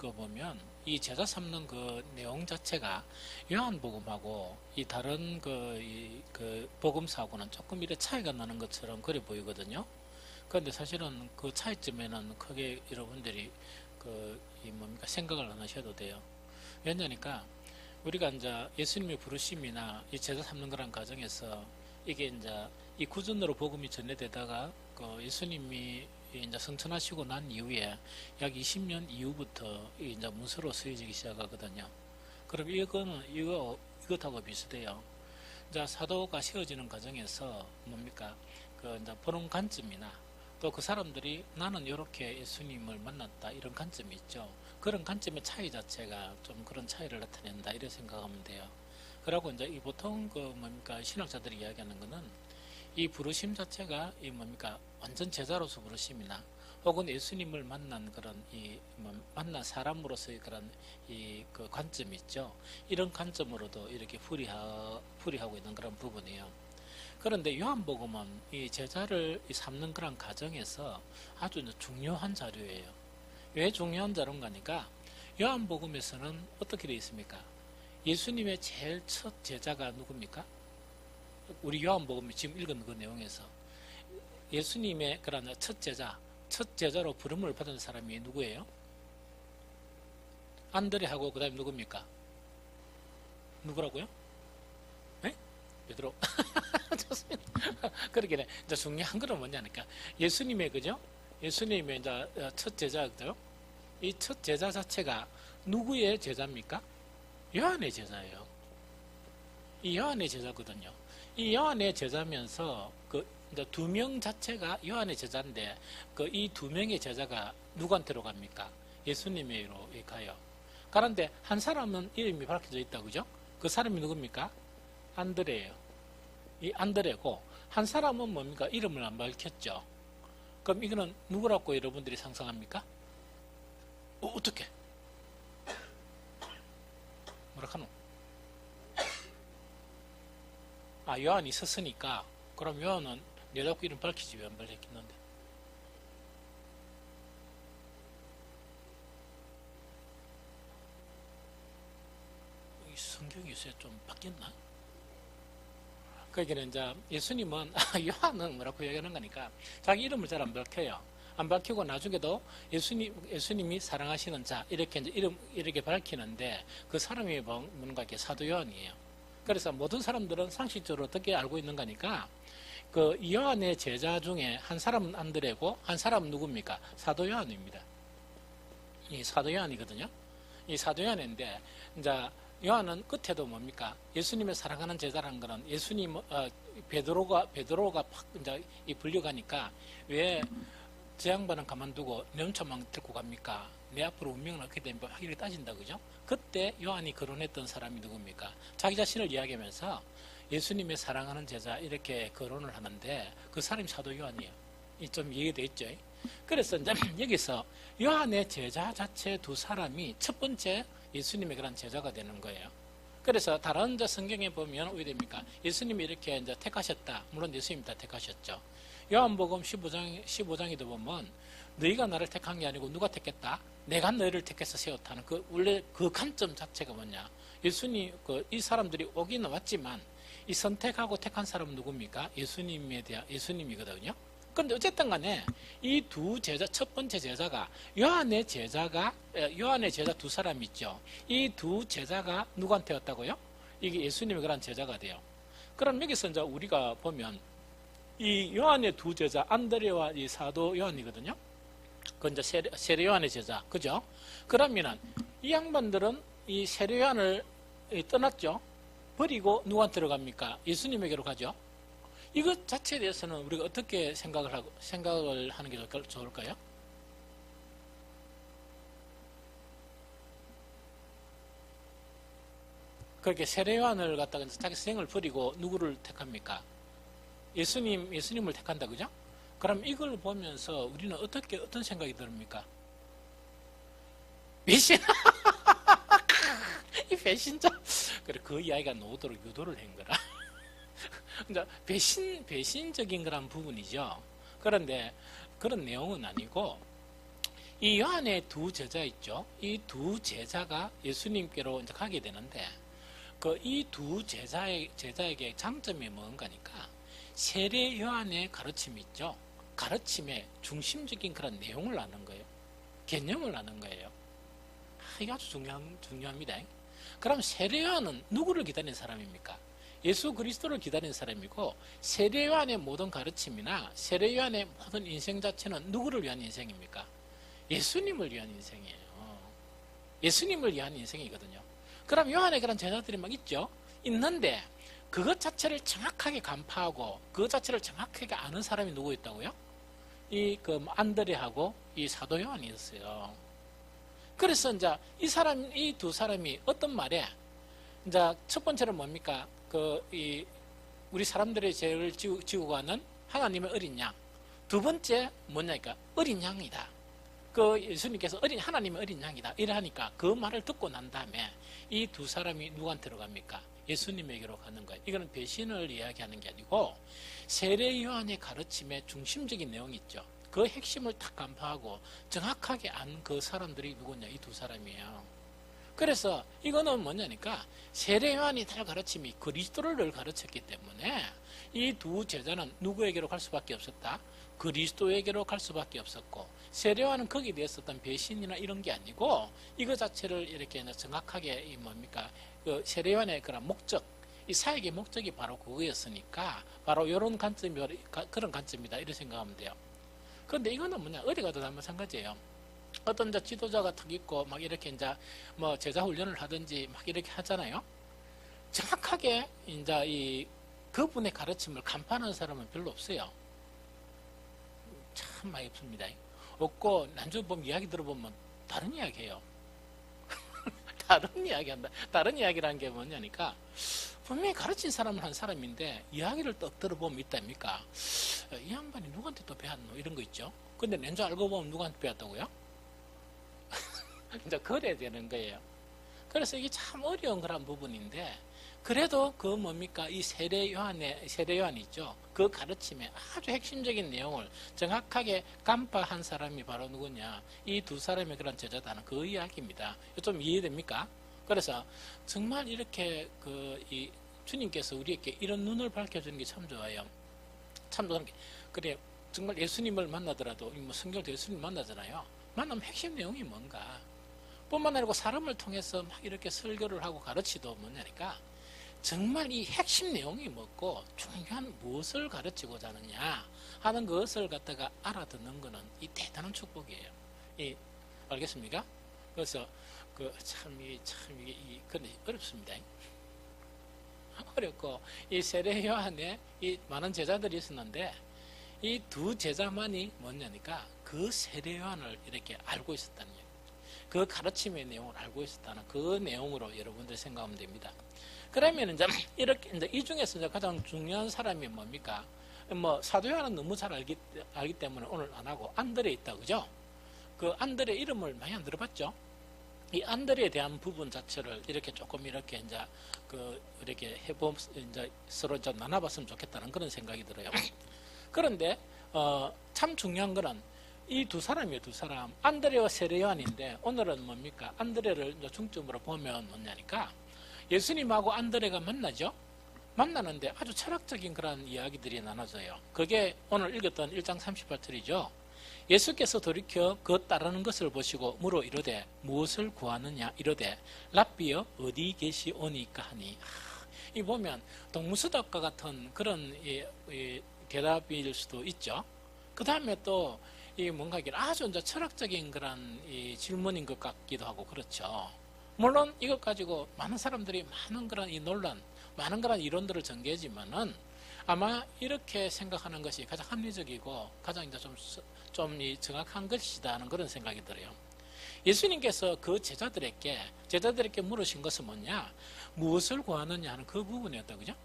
거 보면 이 제자 삼는 그 내용 자체가 요한복음하고 이 다른 그 복음서하고는 조금 이래 차이가 나는 것처럼 그래 보이거든요. 그런데 사실은 그 차이점에는 크게 여러분들이 이 뭡니까 생각을 안 하셔도 돼요. 왜냐니까 우리가 이제 예수님의 부르심이나 이 제자 삼는 거란 과정에서 이게 이제 이 구전으로 복음이 전해되다가 그 예수님이 이제 성천하시고 난 이후에 약 20년 이후부터 이제 문서로 쓰여지기 시작하거든요. 그럼 이것하고 비슷해요. 이제 사도가 세워지는 과정에서 뭡니까 그 이제 보는 관점이나 또 그 사람들이 나는 이렇게 예수님을 만났다 이런 관점이 있죠. 그런 관점의 차이 자체가 좀 그런 차이를 나타낸다 이렇게 생각하면 돼요. 그러고 이제 이 보통 그 뭡니까 신학자들이 이야기하는 거는 이 부르심 자체가 이 뭡니까 완전 제자로서 부르심이나 혹은 예수님을 만난 그런 만난 사람으로서의 그런 그 관점이 있죠. 이런 관점으로도 이렇게 풀이하고 있는 그런 부분이에요. 그런데 요한복음은 이 제자를 삼는 그런 과정에서 아주 중요한 자료예요. 왜 중요한 자료인가니까 요한복음에서는 어떻게 되어 있습니까? 예수님의 제일 첫 제자가 누굽니까? 우리 요한복음 지금 읽은 그 내용에서 예수님의 그런 첫 제자로 부름을 받은 사람이 누구예요? 안드레하고 그 다음에 누굽니까? 누구라고요? 네? 베드로. 좋습니다. 그러게 이제 중요한 건 뭐냐니까 예수님의 그죠? 예수님의 이제 첫 제자죠. 이 첫 제자 자체가 누구의 제자입니까? 요한의 제자예요. 이 요한의 제자거든요. 이 요한의 제자면서 그 이제 두 명 자체가 요한의 제자인데 그 이 두 명의 제자가 누구한테로 갑니까? 예수님으로 가요. 그런데 한 사람은 이름이 밝혀져 있다 그죠? 그 사람이 누굽니까? 안드레예요. 이 안드레고 한 사람은 뭡니까? 이름을 안 밝혔죠. 그럼 이거는 누구라고 여러분들이 상상합니까? 어떻게? 뭐라 카노? 요한이 있었으니까 그럼 요한은 내 자꾸 이름 밝히지 왜 안 밝혔는데? 이 성경이 요새 좀 바뀌었나? 그러니까 이제 예수님은 요한은 뭐라고 얘기하는 거니까 자기 이름을 잘 안 밝혀요. 안 밝히고 나중에도 예수님이 사랑하시는 자 이렇게 이제 이름 이렇게 밝히는데 그 사람이 뭔가 이렇게 사도 요한이에요. 그래서 모든 사람들은 상식적으로 어떻게 알고 있는 거니까 그 요한의 제자 중에 한 사람은 안드레고 한 사람은 누굽니까? 사도 요한입니다. 이 사도 요한이거든요. 이 사도 요한인데 이제 요한은 끝에도 뭡니까? 예수님의 사랑하는 제자라는 거는 예수님 베드로가 팍 이제 불려가니까 왜 저 양반은 가만두고 내 혼자만 데리고 갑니까? 내 앞으로 운명을 얻게 되면 하기를 따진다 그죠? 그때 요한이 거론했던 사람이 누굽니까? 자기 자신을 이야기하면서 예수님의 사랑하는 제자 이렇게 거론을 하는데 그 사람이 사도 요한이에요. 좀 이해돼 있죠? 그래서 이제 여기서 요한의 제자 자체 두 사람이 첫 번째 예수님의 그런 제자가 되는 거예요. 그래서 다른 성경에 보면 어떻게 됩니까? 예수님이 이렇게 이제 택하셨다. 물론 예수님이 다 택하셨죠. 요한복음 15장에도 보면 너희가 나를 택한 게 아니고 누가 택했다? 내가 너희를 택해서 세웠다는 원래 그 관점 자체가 뭐냐? 예수님 이 사람들이 오긴 왔지만 이 선택하고 택한 사람은 누굽니까? 예수님이거든요. 그런데 어쨌든 간에 이 두 제자, 첫 번째 제자가 요한의 제자 두 사람 있죠. 이 두 제자가 누구한테 왔다고요? 이게 예수님의 그런 제자가 돼요. 그럼 여기서 이제 우리가 보면 이 요한의 두 제자, 안드레와 이 사도 요한이거든요. 그 이제 세례 요한의 제자, 그죠? 그러면은 이 양반들은 이 세례 요한을 떠났죠. 버리고 누구한테로 갑니까? 예수님에게로 가죠. 이것 자체에 대해서는 우리가 어떻게 생각을 하는 게 좋을까요? 그렇게 세례 요한을 갖다가 자기 생을 버리고 누구를 택합니까? 예수님을 택한다, 그죠? 그럼 이걸 보면서 우리는 어떤 생각이 듭니까? 배신! 이 배신자! 그래, 그 이야기가 나오도록 유도를 한 거라. 배신적인 그런 부분이죠. 그런데 그런 내용은 아니고 이 요한의 두 제자 있죠. 이 두 제자가 예수님께로 이제 가게 되는데 그 이 두 제자에게 장점이 뭔가니까 세례 요한의 가르침이 있죠. 가르침의 중심적인 그런 내용을 아는 거예요. 개념을 아는 거예요. 이게 아주 중요합니다. 그럼 세례 요한은 누구를 기다리는 사람입니까? 예수 그리스도를 기다리는 사람이고 세례 요한의 모든 가르침이나 세례 요한의 모든 인생 자체는 누구를 위한 인생입니까? 예수님을 위한 인생이에요. 예수님을 위한 인생이거든요. 그럼 요한의 그런 제자들이 막 있죠? 있는데 그것 자체를 정확하게 간파하고 그것 자체를 정확하게 아는 사람이 누구 있다고요? 이 그 안드레하고 이 사도 요한이었어요. 그래서 이제 이 두 사람이 어떤 말에 이제 첫 번째는 뭡니까? 우리 사람들의 죄를 지우고 가는 하나님의 어린 양. 두 번째 뭐냐니까? 어린 양이다. 예수님께서 하나님의 어린 양이다. 이러하니까 그 말을 듣고 난 다음에 이 두 사람이 누구한테로 갑니까? 예수님에게로 가는 거예요. 이거는 배신을 이야기하는 게 아니고 세례 요한의 가르침의 중심적인 내용이 있죠. 그 핵심을 딱 간파하고 정확하게 안 그 사람들이 누구냐? 이 두 사람이에요. 그래서 이거는 뭐냐니까 세례 요한이 달 가르침이 그리스도를 늘 가르쳤기 때문에 이 두 제자는 누구에게로 갈 수밖에 없었다? 그리스도에게로 갈 수밖에 없었고 세례 요한은 거기에 대해서 어떤 배신이나 이런 게 아니고 이거 자체를 이렇게 정확하게 세례 요한의 그런 목적, 이 사역의 목적이 바로 그거였으니까 바로 이런 그런 관점이다 이렇게 생각하면 돼요. 그런데 이거는 뭐냐? 어디 가도 다 마찬가지예요. 어떤 지도자가 탁 있고 막 이렇게 이제 뭐 제자 훈련을 하든지 막 이렇게 하잖아요. 정확하게 이제 그분의 가르침을 간파하는 사람은 별로 없어요. 참 많이 없습니다. 없고 난주 보면 이야기 들어보면 다른 이야기해요. 다른 이야기한다. 다른 이야기라는 게 뭐냐니까 분명히 가르친 사람은 한 사람인데 이야기를 또 들어보면 있답니까? 이 양반이 누구한테 또 배웠노? 이런 거 있죠. 근데 낸줄 알고 보면 누구한테 배웠다고요? 이제 그래야 되는 거예요. 그래서 이게 참 어려운 그런 부분인데 그래도 이 세례 요한이 있죠. 그 가르침의 아주 핵심적인 내용을 정확하게 간파한 사람이 바로 누구냐? 이 두 사람의 그런 제자다는 그 이야기입니다. 좀 이해됩니까? 그래서 정말 이렇게 이 주님께서 우리에게 이런 눈을 밝혀주는 게 참 좋아요. 참 좋은 게 그래 정말 예수님을 만나더라도 성경도 예수님 만나잖아요. 만나면 핵심 내용이 뭔가? 뿐만 아니고 사람을 통해서 막 이렇게 설교를 하고 가르치도 뭐냐니까 정말 이 핵심 내용이 뭐고 중요한 무엇을 가르치고자 하느냐 하는 것을 갖다가 알아듣는 것은 이 대단한 축복이에요. 알겠습니까? 그래서 이게 어렵습니다. 어렵고 이 세례 요한에 이 많은 제자들이 있었는데 이 두 제자만이 뭐냐니까 그 세례 요한을 이렇게 알고 있었다는 얘기예요. 그 가르침의 내용을 알고 있었다는 그 내용으로 여러분들 생각하면 됩니다. 그러면 이제 이 중에서 이제 가장 중요한 사람이 뭡니까? 사도 요한은 너무 잘 알기 때문에 오늘 안 하고 안드레 있다, 그죠? 그 안드레 이름을 많이 안 들어봤죠? 이 안드레에 대한 부분 자체를 이렇게 조금 이렇게 이렇게 이제 서로 좀 나눠봤으면 좋겠다는 그런 생각이 들어요. 그런데 참 중요한 거는 이 두 사람이에요, 두 사람. 안드레와 세례 요한인데 오늘은 뭡니까? 안드레를 중점으로 보면 뭐냐니까 예수님하고 안드레가 만나죠? 만나는데 아주 철학적인 그런 이야기들이 나눠져요. 그게 오늘 읽었던 1장 38절이죠. 예수께서 돌이켜 그 따르는 것을 보시고 물어 이르되 무엇을 구하느냐 이르되 랍비여 어디 계시오니까 하니. 이 보면 동무서답과 같은 그런 대답일 수도 있죠. 그 다음에 또 뭔가 아주 이제 철학적인 그런 질문인 것 같기도 하고 그렇죠. 물론 이것 가지고 많은 사람들이 많은 그런 논란, 많은 그런 이론들을 전개하지만은 아마 이렇게 생각하는 것이 가장 합리적이고 가장 이제 좀 정확한 것이다 하는 그런 생각이 들어요. 예수님께서 그 제자들에게 물으신 것은 뭐냐? 무엇을 구하느냐 하는 그 부분이었다, 그죠?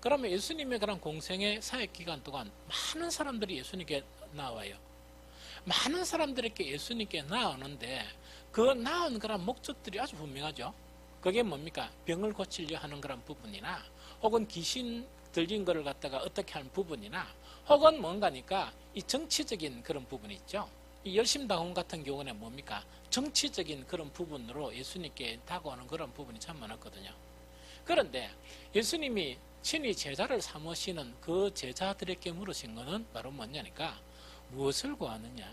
그러면 예수님의 그런 공생의 사역 기간 동안 많은 사람들이 예수님께 나와요. 많은 사람들에게 예수님께 나오는데 그 나온 그런 목적들이 아주 분명하죠. 그게 뭡니까? 병을 고치려 하는 그런 부분이나 혹은 귀신 들린 거를 갖다가 어떻게 하는 부분이나 혹은 뭔가니까 이 정치적인 그런 부분이 있죠. 이 열심당원 같은 경우는 뭡니까? 정치적인 그런 부분으로 예수님께 다가오는 그런 부분이 참 많았거든요. 그런데 예수님이 친히 제자를 삼으시는 그 제자들에게 물으신 것은 바로 뭐냐니까 무엇을 구하느냐?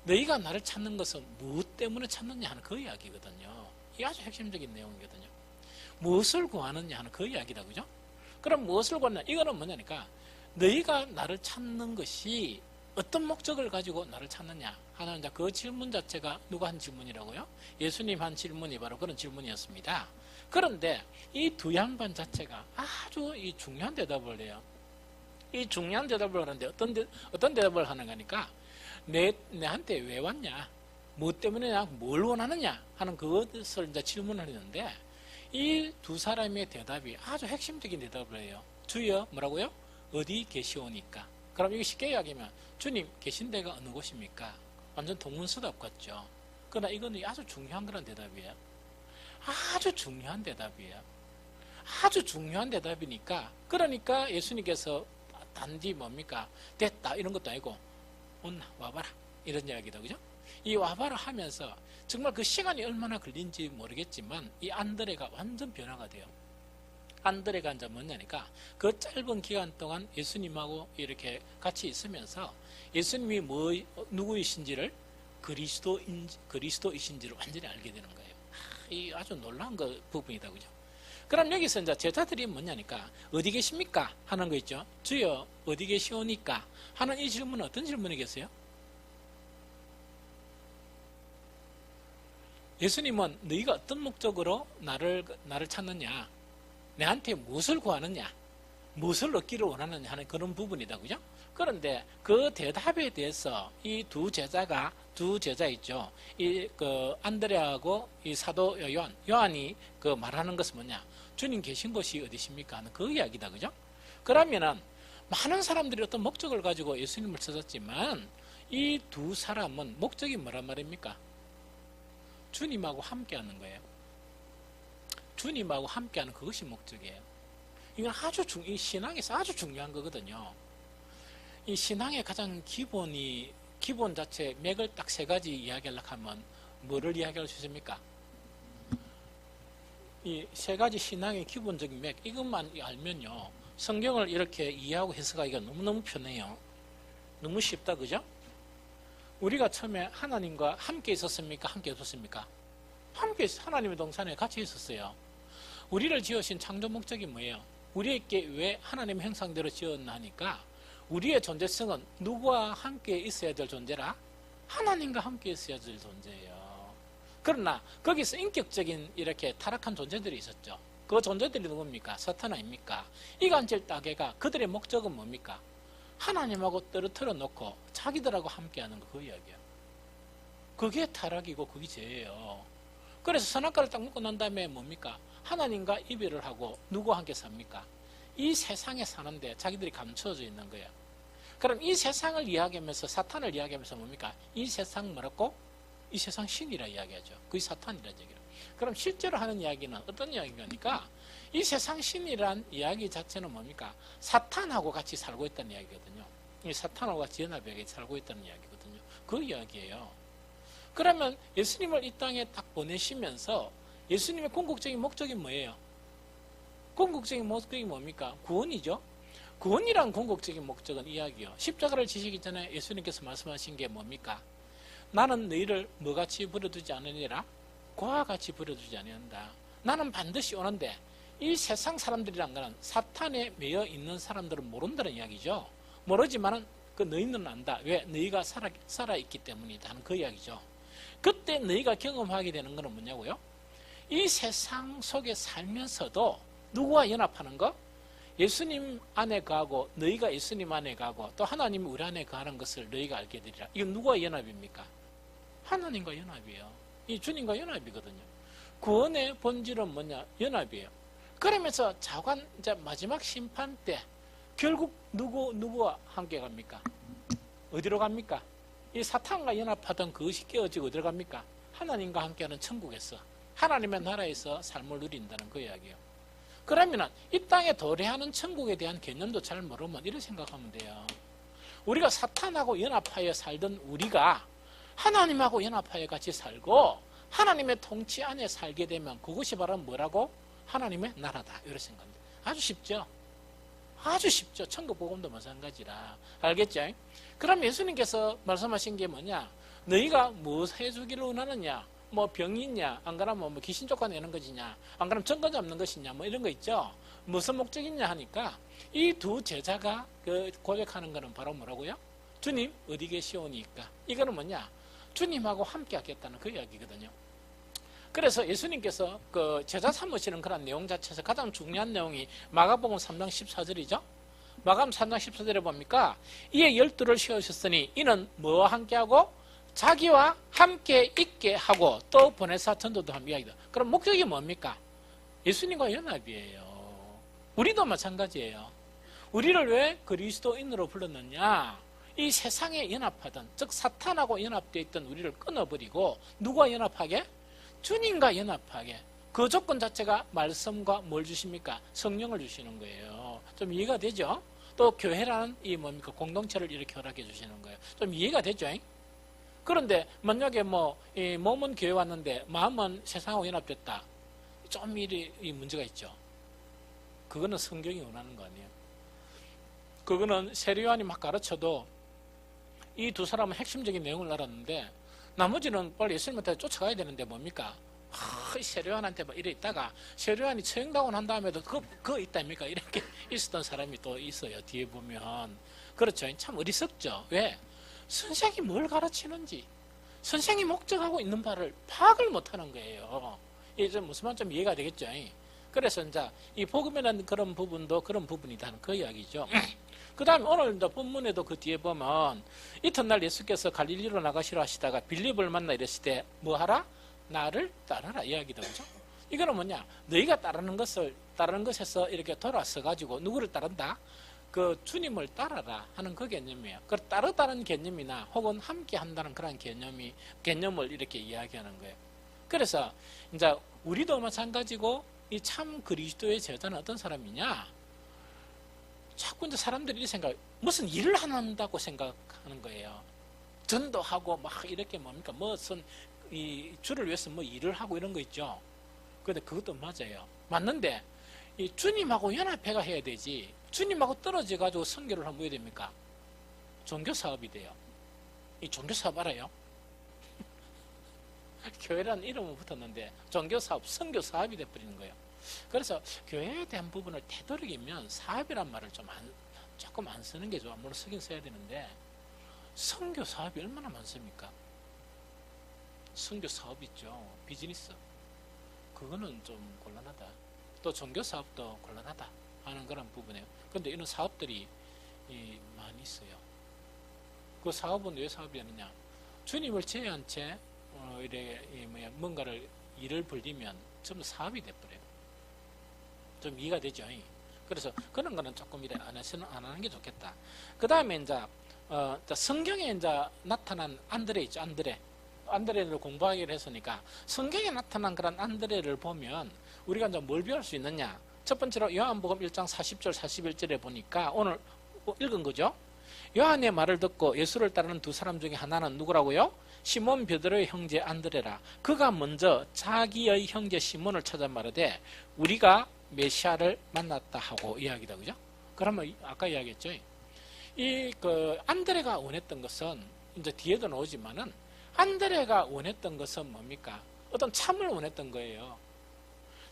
너희가 나를 찾는 것은 무엇 때문에 찾느냐 하는 그 이야기거든요. 이게 아주 핵심적인 내용이거든요. 무엇을 구하느냐 하는 그 이야기다, 그죠? 그럼 무엇을 구하느냐? 이거는 뭐냐니까 너희가 나를 찾는 것이 어떤 목적을 가지고 나를 찾느냐 하는 그 질문 자체가 누가 한 질문이라고요? 예수님 한 질문이 바로 그런 질문이었습니다. 그런데 이 두 양반 자체가 아주 이 중요한 대답을 해요. 이 중요한 대답을 하는데 어떤 대답을 하는 거니까 내한테 왜 왔냐? 뭐 때문에냐? 뭘 원하느냐? 하는 그것을 이제 질문을 했는데 이 두 사람의 대답이 아주 핵심적인 대답을 해요. 주여 뭐라고요? 어디 계시오니까? 그럼 이거 쉽게 이야기하면 주님 계신 데가 어느 곳입니까? 완전 동문서답 같죠. 그러나 이거는 아주 중요한 그런 대답이에요. 아주 중요한 대답이에요. 아주 중요한 대답이니까 그러니까 예수님께서 단지 뭡니까? 됐다 이런 것도 아니고 온나 와봐라 이런 이야기다, 그죠? 이 와봐라 하면서 정말 그 시간이 얼마나 걸린지 모르겠지만 이 안드레가 완전 변화가 돼요. 안드레가 이제 뭐냐니까 그 짧은 기간 동안 예수님하고 이렇게 같이 있으면서 예수님이 누구이신지를 그리스도이신지를 완전히 알게 되는 거예요. 이 아주 놀라운 부분이다, 그죠? 그럼 여기서 이제 제자들이 뭐냐니까 어디 계십니까? 하는 거 있죠. 주여 어디 계시오니까? 하는 이 질문은 어떤 질문이겠어요? 예수님은 너희가 어떤 목적으로 나를 찾느냐? 내한테 무엇을 구하느냐? 무엇을 얻기를 원하느냐 하는 그런 부분이다, 그죠? 그런데 그 대답에 대해서 이 두 제자 있죠. 안드레하고 이 사도 요한이 그 말하는 것은 뭐냐? 주님 계신 곳이 어디십니까? 하는 그 이야기다, 그죠? 그러면은 많은 사람들이 어떤 목적을 가지고 예수님을 찾았지만 이 두 사람은 목적이 뭐란 말입니까? 주님하고 함께하는 거예요. 주님하고 함께하는 그것이 목적이에요. 이건 이 신앙에서 아주 중요한 거거든요. 이 신앙의 가장 기본 자체 맥을 딱 세 가지 이야기하려고 하면 뭐를 이야기할 수 있습니까? 이 세 가지 신앙의 기본적인 맥 이것만 알면요 성경을 이렇게 이해하고 해석하기가 너무너무 편해요. 너무 쉽다, 그죠? 우리가 처음에 하나님과 함께 있었습니까? 함께 없었습니까? 함께 하나님의 동산에 같이 있었어요. 우리를 지으신 창조 목적이 뭐예요? 우리에게 왜 하나님의 형상대로 지었나 하니까 우리의 존재성은 누구와 함께 있어야 될 존재라? 하나님과 함께 있어야 될 존재예요. 그러나 거기서 인격적인 이렇게 타락한 존재들이 있었죠. 그 존재들이 누굽니까? 사탄 아닙니까? 이간질 따개가 그들의 목적은 뭡니까? 하나님하고 떨어뜨려 놓고 자기들하고 함께하는 거 그 이야기예요. 그게 타락이고 그게 죄예요. 그래서 선악과를 딱 먹고 난 다음에 뭡니까? 하나님과 이별을 하고 누구와 함께 삽니까? 이 세상에 사는데 자기들이 감춰져 있는 거예요. 그럼 이 세상을 이야기하면서 사탄을 이야기하면서 뭡니까? 이 세상 뭐라고? 이 세상 신이라 이야기하죠. 그게 사탄이라는 얘기예요. 그럼 실제로 하는 이야기는 어떤 이야기입니까? 이 세상 신이란 이야기 자체는 뭡니까? 사탄하고 같이 살고 있다는 이야기거든요. 이 사탄하고 같이 연합하게 살고 있다는 이야기거든요. 그 이야기예요. 그러면 예수님을 이 땅에 딱 보내시면서 예수님의 궁극적인 목적이 뭐예요? 궁극적인 목적이 뭡니까? 구원이죠. 구원이란 궁극적인 목적은 이야기요. 십자가를 지시기 전에 예수님께서 말씀하신 게 뭡니까? 나는 너희를 뭐같이 버려두지 않으니라? 고와 같이 버려두지 않는다. 나는 반드시 오는데 이 세상 사람들이란 거는 사탄에 매여 있는 사람들은 모른다는 이야기죠. 모르지만은 그 너희는 안다. 왜? 너희가 살아있기 때문이다 하는 그 이야기죠. 그때 너희가 경험하게 되는 것은 뭐냐고요? 이 세상 속에 살면서도 누구와 연합하는 거? 예수님 안에 가고 너희가 예수님 안에 가고 또 하나님이 우리 안에 가는 것을 너희가 알게 되리라. 이건 누구와 연합입니까? 하나님과 연합이에요. 이 주님과 연합이거든요. 구원의 본질은 뭐냐? 연합이에요. 그러면서 이제 마지막 심판 때 결국 누구와 함께 갑니까? 어디로 갑니까? 이 사탄과 연합하던 그것이 깨어지고 어디로 갑니까? 하나님과 함께하는 천국에서 하나님의 나라에서 삶을 누린다는 그 이야기예요. 그러면 이 땅에 도래하는 천국에 대한 개념도 잘 모르면 이렇게 생각하면 돼요. 우리가 사탄하고 연합하여 살던 우리가 하나님하고 연합하여 같이 살고 하나님의 통치 안에 살게 되면 그것이 바로 뭐라고? 하나님의 나라다. 이렇게 생각합니다. 아주 쉽죠? 아주 쉽죠. 천국 복음도 마찬가지라. 알겠죠? 그럼 예수님께서 말씀하신 게 뭐냐? 너희가 무엇 해주기를 원하느냐? 뭐 병이 있냐? 안 그러면 뭐 귀신 쫓아내는 것이냐? 안 그러면 증거 잡는 것이냐? 뭐 이런 거 있죠? 무슨 목적이 있냐 하니까 이 두 제자가 고백하는 거는 바로 뭐라고요? 주님 어디 계시오니까. 이거는 뭐냐? 주님하고 함께 하겠다는 그 이야기거든요. 그래서 예수님께서 그 제자 삼으시는 그런 내용 자체에서 가장 중요한 내용이 마가복음 3장 14절이죠. 마가복음 3장 14절에 봅니까? 이에 12를 세우셨으니 이는 뭐와 함께하고 자기와 함께 있게 하고 또 보내사 전도도 함 이야기다. 그럼 목적이 뭡니까? 예수님과 연합이에요. 우리도 마찬가지예요. 우리를 왜 그리스도인으로 불렀느냐? 이 세상에 연합하던, 즉 사탄하고 연합되어 있던 우리를 끊어버리고 누구와 연합하게? 주님과 연합하게. 그 조건 자체가 말씀과 뭘 주십니까? 성령을 주시는 거예요. 좀 이해가 되죠? 또 교회라는 이 뭡니까? 공동체를 이렇게 허락해 주시는 거예요. 좀 이해가 되죠? 그런데 만약에 이 몸은 교회 왔는데 마음은 세상하고 연합됐다. 좀 이 문제가 있죠. 그거는 성경이 원하는 거 아니에요. 그거는 세례요한이 막 가르쳐도 이 두 사람은 핵심적인 내용을 알았는데 나머지는 빨리 예수님한테 쫓아가야 되는데 뭡니까? 세례요한한테 막 이래 있다가 세례요한이 처형당원 한 다음에도 그거 있다입니까? 이렇게 있었던 사람이 또 있어요. 뒤에 보면. 그렇죠. 참 어리석죠. 왜? 선생이 뭘 가르치는지 선생이 목적하고 있는 바를 파악을 못하는 거예요. 이제 무슨 말 좀 이해가 되겠죠. 그래서 이제 이 복음이라는 그런 부분도 그런 부분이다는 그 이야기죠. 그 다음에 오늘 이제 본문에도 그 뒤에 보면 이튿날 예수께서 갈릴리로 나가시려 하시다가 빌립을 만나 이랬을 때 뭐 하라? 나를 따르라 이야기다. 그죠? 이거는 뭐냐? 너희가 따르는 것에서 이렇게 돌아서 가지고 누구를 따른다? 그 주님을 따라라 하는 그 개념이에요. 그 따르다는 개념이나 혹은 함께 한다는 그런 개념을 이렇게 이야기하는 거예요. 그래서 이제 우리도 마찬가지고 이 참 그리스도의 제자는 어떤 사람이냐? 자꾸 이제 사람들이 이 생각, 무슨 일을 한다고 생각하는 거예요. 전도하고 막 이렇게 뭡니까? 무슨 이 주를 위해서 뭐 일을 하고 이런 거 있죠. 그런데 그것도 맞아요. 맞는데 이 주님하고 연합해가 해야 되지. 주님하고 떨어져 가지고 선교를 하면 뭐 됩니까? 종교 사업이 돼요. 이 종교 사업 알아요? 교회라는 이름은 붙었는데 종교 사업, 선교 사업이 돼버리는 거예요. 그래서 교회에 대한 부분을 되도록이면 사업이란 말을 조금 안 쓰는 게 좋아. 물론 쓰긴 써야 되는데 선교 사업이 얼마나 많습니까? 선교 사업 있죠. 비즈니스. 그거는 좀 곤란하다. 또 종교 사업도 곤란하다 하는 그런 부분이에요. 그런데 이런 사업들이 많이 있어요. 그 사업은 왜 사업이었느냐? 주님을 제외한 채 뭔가를 일을 벌리면 전부 사업이 돼버려요. 좀 이해가 되죠? 그래서 그런 거는 조금 안 하는 게 좋겠다. 그 다음에 이제 성경에 이제 나타난 안드레 있죠. 안드레를 공부하기로 했으니까 성경에 나타난 그런 안드레를 보면 우리가 이제 뭘 배울 수 있느냐? 첫 번째로 요한복음 1장 40절 41절에 보니까 오늘 읽은 거죠. 요한의 말을 듣고 예수를 따르는 두 사람 중에 하나는 누구라고요? 시몬 베드로의 형제 안드레라. 그가 먼저 자기의 형제 시몬을 찾아 말하되 우리가 메시아를 만났다 하고 이야기다. 그죠? 그러면 아까 이야기했죠. 그 안드레가 원했던 것은 이제 뒤에도 나오지만은 안드레가 원했던 것은 뭡니까? 어떤 참을 원했던 거예요.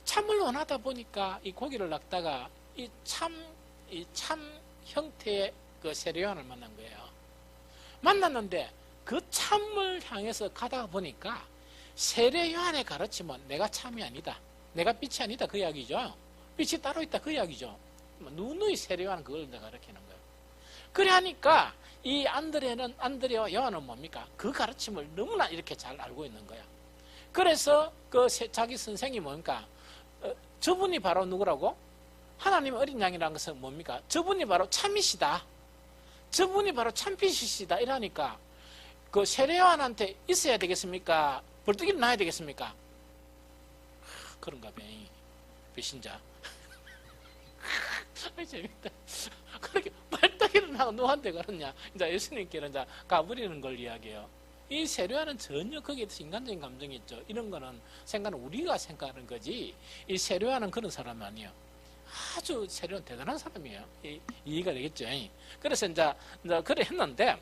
참을 원하다 보니까 이 고기를 낚다가 이 참 형태의 그 세례요한을 만난 거예요. 만났는데 그 참을 향해서 가다 보니까 세례요한의 가르침은 내가 참이 아니다. 내가 빛이 아니다. 그 이야기죠. 빛이 따로 있다. 그 이야기죠. 누누이 세례요한은 그걸 내가 가르치는 거예요. 그래 하니까 이 안드레와 요한은 뭡니까? 그 가르침을 너무나 이렇게 잘 알고 있는 거야. 그래서 그 자기 선생이 뭡니까? 저분이 바로 누구라고? 하나님의 어린 양이라는 것은 뭡니까? 저분이 바로 참이시다. 저분이 바로 참빛이시다. 이러니까 그 세례요한한테 있어야 되겠습니까? 벌떡이를 놔야 되겠습니까? 그런가 봐. 배신자. 재밌다. 그렇게 벌떡 일어나고 누구한테 그러냐? 이제 예수님께는 이제 가버리는 걸 이야기해요. 이 세례요한은 전혀 거기에 대해서 인간적인 감정이 있죠. 이런 거는 생각은 우리가 생각하는 거지. 이 세례요한은 그런 사람이 아니에요. 아주 세례요한 대단한 사람이에요. 이해가 되겠죠. 그래서 이제 그래 했는데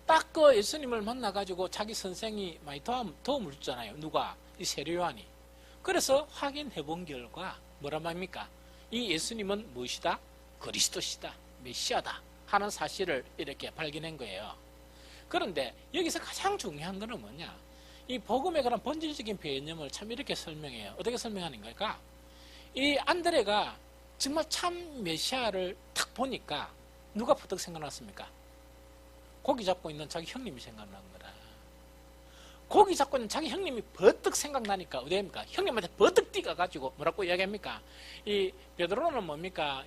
딱 그 예수님을 만나가지고 자기 선생이 많이 도움을 줬잖아요. 누가? 이 세례요한이. 그래서 확인해 본 결과 뭐라 말입니까? 이 예수님은 무엇이다? 그리스도시다. 메시아다. 하는 사실을 이렇게 발견한 거예요. 그런데 여기서 가장 중요한 거는 뭐냐? 이 복음에 관한 본질적인 개념을 참 이렇게 설명해요. 어떻게 설명하는 걸까? 이 안드레가 정말 참 메시아를 딱 보니까 누가 부쩍 생각났습니까? 고기 잡고 있는 자기 형님이 생각난 거라. 고기 잡고 있는 자기 형님이 버뜩 생각나니까 어디 합니까? 형님한테 버뜩 뛰어가지고 뭐라고 이야기합니까? 이 베드로는 뭡니까?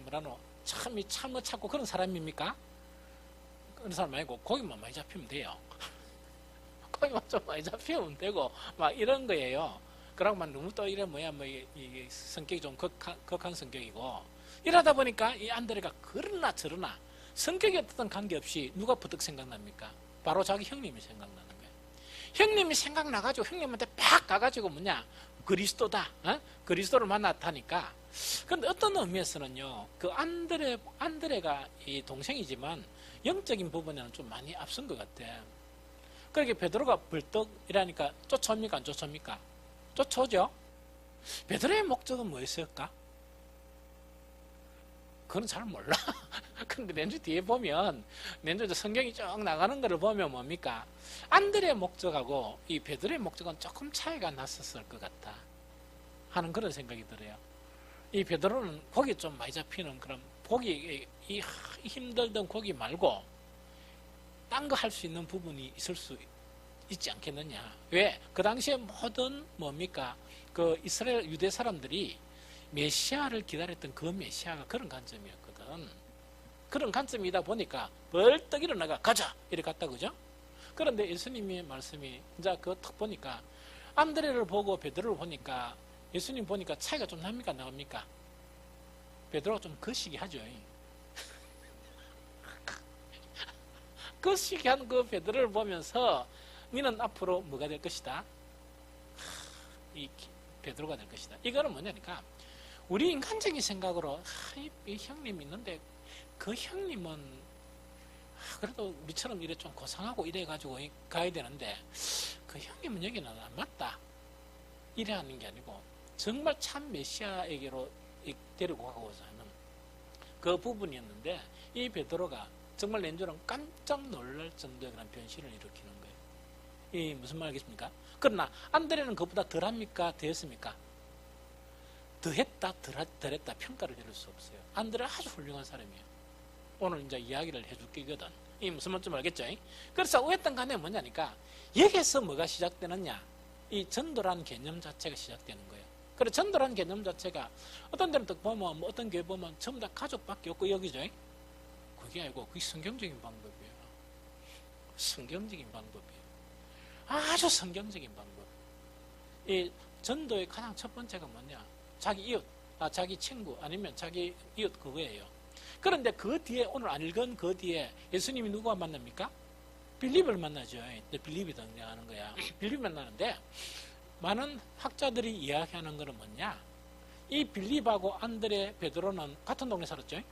뭐라노? 참을 찾고 그런 사람입니까? 그런 사람 아니고 고기만 많이 잡히면 돼요. 고기만 좀 많이 잡히면 되고 막 이런 거예요. 그러고만 너무 또 이래 뭐야 이게 성격이 좀 극한 성격이고 이러다 보니까 이 안드레가 그러나 저러나 성격에 어떤 관계없이 누가 부득 생각납니까? 바로 자기 형님이 생각나는 거예요. 형님이 생각나가지고 형님한테 팍 가가지고 뭐냐? 그리스도다. 그리스도를 만났다니까. 그런데 어떤 의미에서는요, 그 안드레가 이 동생이지만 영적인 부분에는 좀 많이 앞선 것 같아. 그렇게 베드로가 벌떡 이라니까 쫓아옵니까? 안 쫓아옵니까? 쫓아오죠? 베드로의 목적은 뭐였을까? 그건 잘 몰라. 근데 렌즈 뒤에 보면, 렌즈 성경이 쭉 나가는 거를 보면 뭡니까? 안드레의 목적하고 이 베드로의 목적은 조금 차이가 났었을 것 같다 하는 그런 생각이 들어요. 이 베드로는 고기 좀 많이 잡히는 그런 고기, 이 힘들던 고기 말고 딴 거 할 수 있는 부분이 있을 수 있지 않겠느냐. 왜? 그 당시에 모든 뭡니까? 그 이스라엘 유대 사람들이 메시아를 기다렸던 그 메시아가 그런 관점이었거든. 그런 관점이다 보니까 벌떡 일어나가 가자 이렇게 갔다 그죠? 그런데 예수님의 말씀이 이제 그거 딱 보니까 안드레를 보고 베드로를 보니까 예수님 보니까 차이가 좀 납니까? 나옵니까? 베드로가 좀 거시기 하죠. 거시기 한 그 베드로를 보면서 너는 앞으로 뭐가 될 것이다? 이 베드로가 될 것이다. 이거는 뭐냐니까 우리 인간적인 생각으로 이 형님 있는데 그 형님은 그래도 우리처럼 이래 좀 고상하고 이래가지고 가야 되는데 그 형님은 여기는 안 맞다 이래 하는 게 아니고 정말 참 메시아에게로 데리고 가고자 하는 그 부분이었는데 이 베드로가 정말 렌즈는 깜짝 놀랄 정도의 그런 변신을 일으키는 거예요. 이 무슨 말 알겠습니까? 그러나 안드레는 그보다 덜합니까? 더했습니까? 더했다, 덜했다 평가를 내릴 수 없어요. 안드레는 아주 훌륭한 사람이에요. 오늘 이제 이야기를 해줄 게거든. 이 무슨 말인지 알겠죠? 그래서 어쨌든 간에 뭐냐니까 여기서 뭐가 시작되느냐? 이 전도라는 개념 자체가 시작되는 거예요. 그래 전도라는 개념 자체가 어떤 데는 또 보면 뭐 어떤 교회 보면 전부 다 가족밖에 없고 여기죠. 그게 아니고 그게 성경적인 방법이에요. 성경적인 방법이에요. 아주 성경적인 방법. 이 전도의 가장 첫 번째가 뭐냐? 자기 이웃, 자기 친구 아니면 자기 이웃 그거예요. 그런데 그 뒤에 오늘 안 읽은 그 뒤에 예수님이 누구와 만납니까? 빌립을 만나죠. 빌립이 등장하는 거야. 빌립 만나는데 많은 학자들이 이야기하는 것은 뭐냐? 이 빌립하고 안드레, 베드로는 같은 동네 살았죠.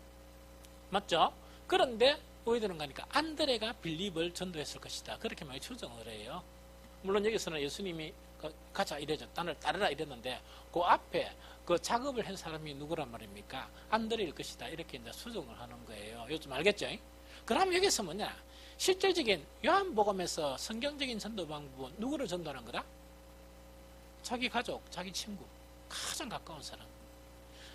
맞죠? 그런데 오해되는 거니까 안드레가 빌립을 전도했을 것이다. 그렇게 많이 추정을 해요. 물론 여기서는 예수님이 가자 이래죠. 나를 따르라 이랬는데 그 앞에 그 작업을 한 사람이 누구란 말입니까? 안드레일 것이다. 이렇게 이제 수정을 하는 거예요. 요즘 알겠죠? 그럼 여기서 뭐냐? 실질적인 요한복음에서 성경적인 전도 방법은 누구를 전도하는 거다? 자기 가족, 자기 친구, 가장 가까운 사람.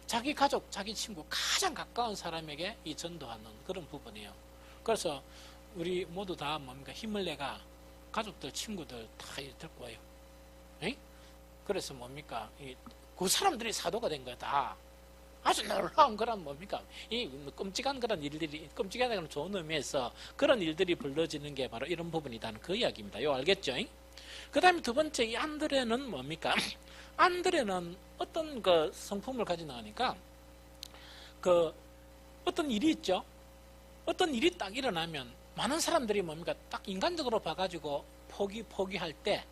자기 가족, 자기 친구, 가장 가까운 사람에게 이 전도하는 그런 부분이에요. 그래서 우리 모두 다 뭡니까? 힘을 내가 가족들, 친구들 다 데리고 와요. 에? 그래서 뭡니까? 그 사람들이 사도가 된 거다. 아주 놀라운 그런 뭡니까? 이 끔찍한 그런 일들이, 끔찍한 그런 좋은 의미에서 그런 일들이 벌어지는 게 바로 이런 부분이다는 그 이야기입니다. 이거 알겠죠? 그 다음에 두 번째, 이 안드레는 뭡니까? 안드레는 어떤 그 성품을 가지고 나가니까 그 어떤 일이 있죠. 어떤 일이 딱 일어나면 많은 사람들이 뭡니까? 딱 인간적으로 봐가지고 포기할 때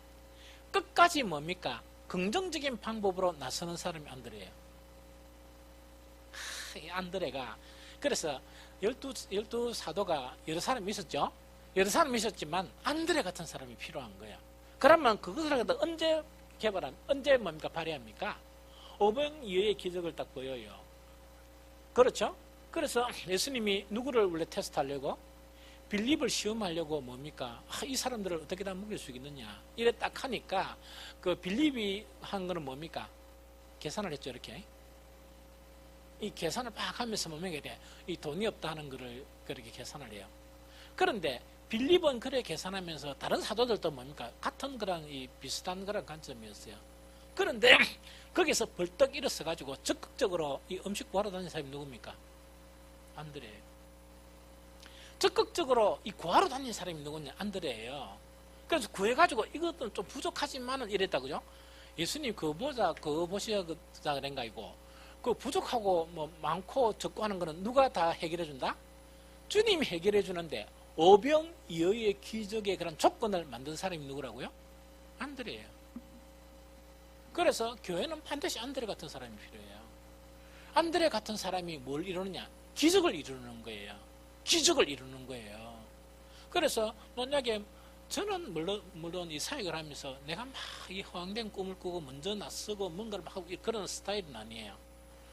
끝까지 뭡니까? 긍정적인 방법으로 나서는 사람이 안드레예요. 이 안드레가 그래서 열두 사도가 여러 사람이 있었죠. 여러 사람이 있었지만 안드레 같은 사람이 필요한 거예요. 그러면 그것을 언제 뭡니까? 발휘합니까? 오병이어의 기적을 딱 보여요. 그렇죠? 그래서 예수님이 누구를 원래 테스트하려고? 빌립을 시험하려고 뭡니까? 이 사람들을 어떻게 다 먹일 수 있느냐? 이래 딱 하니까 그 빌립이 한 거는 뭡니까? 계산을 했죠, 이렇게. 이 계산을 막 하면서 뭡니까? 이 돈이 없다 하는 거를 그렇게 계산을 해요. 그런데 빌립은 그래 계산하면서 다른 사도들도 뭡니까? 같은 그런 비슷한 그런 관점이었어요. 그런데 거기서 벌떡 일어서 가지고 적극적으로 이 음식 구하러 다니는 사람이 누굽니까? 안드레예요. 적극적으로 이 구하러 다니는 사람이 누구냐? 안드레예요. 그래서 구해가지고 이것도 좀 부족하지만은 이랬다, 그죠? 예수님 그거 보시자 그런가 이고 그 부족하고 뭐 많고 적고 하는 거는 누가 다 해결해 준다? 주님이 해결해 주는데 오병이어의 기적의 그런 조건을 만든 사람이 누구라고요? 안드레예요. 그래서 교회는 반드시 안드레 같은 사람이 필요해요. 안드레 같은 사람이 뭘 이루느냐? 기적을 이루는 거예요. 기적을 이루는 거예요. 그래서 만약에 저는 물론 이 사역을 하면서 내가 막 이 허황된 꿈을 꾸고 먼저 나서고 뭔가를 막 하고 그런 스타일은 아니에요.